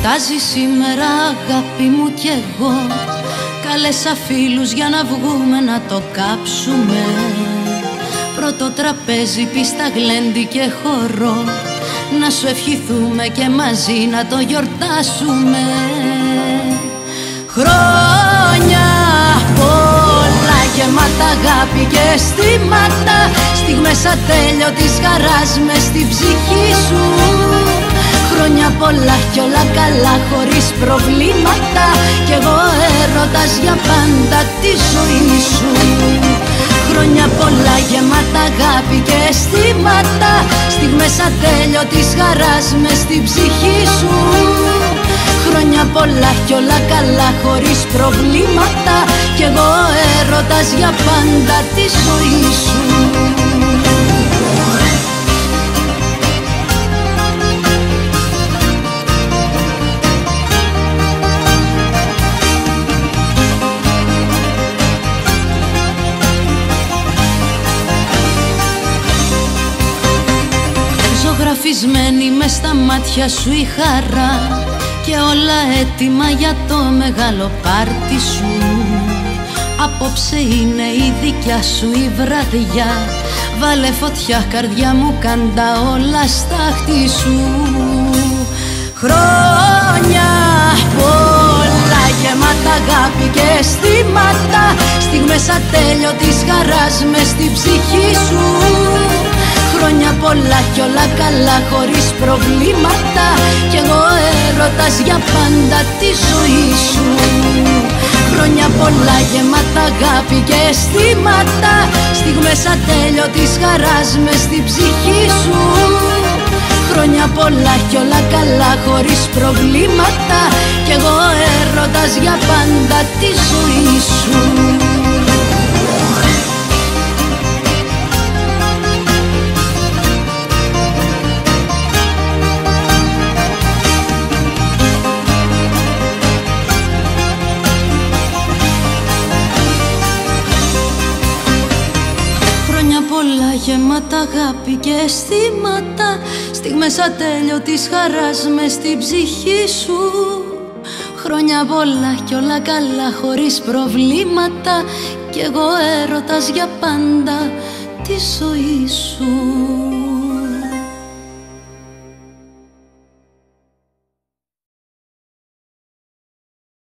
γιορτάζει σήμερα αγάπη μου κι εγώ. Κάλεσα φίλους για να βγούμε να το κάψουμε. Πρώτο τραπέζι, πίστα, γλέντι και χορό. Να σου ευχηθούμε και μαζί να το γιορτάσουμε. Χρόνια πολλά γεμάτα αγάπη και αισθήματα. Στιγμές ατέλειωτης χαράς μες στην ψυχή σου. Χρόνια πολλά κι όλα καλά χωρίς προβλήματα. Κι εγώ έρωτας για πάντα τη ζωή σου. Χρόνια πολλά γεμάτα αγάπη και αισθήματα. Στιγμές ατέλειωτης χαράς μες στην ψυχή σου. Χρόνια πολλά κι όλα καλά χωρίς προβλήματα. Κι εγώ έρωτας για πάντα τη ζωή σου. Ζωγραφισμένη μες στα μάτια σου η χαρά. Και όλα έτοιμα για το μεγάλο πάρτι σου. Απόψε είναι η δικιά σου η βραδιά. Βάλε φωτιά καρδιά μου, κάντα όλα στάχτη σου. Χρόνια πολλά γεμάτα αγάπη και αισθήματα. Στιγμές ατέλειωτης χαράς μες στην ψυχή σου. Χρόνια πολλά κι όλα καλά χωρίς προβλήματα. Κι εγώ έρωτας για πάντα τη ζωή σου. Χρόνια πολλά γεμάτα αγάπη και αισθήματα. Στιγμές ατέλειωτης χαράς μες στην ψυχή σου. Χρόνια πολλά κι όλα καλά χωρίς προβλήματα. Κι εγώ έρωτας για πάντα τη ζωή σου. Πολλά γεμάτα αγάπη και αισθήματα. Στιγμές ατέλειωτης χαράς μες στην ψυχή σου. Χρόνια πολλά κι όλα καλά χωρίς προβλήματα. Κι εγώ έρωτας για πάντα τη ζωή σου.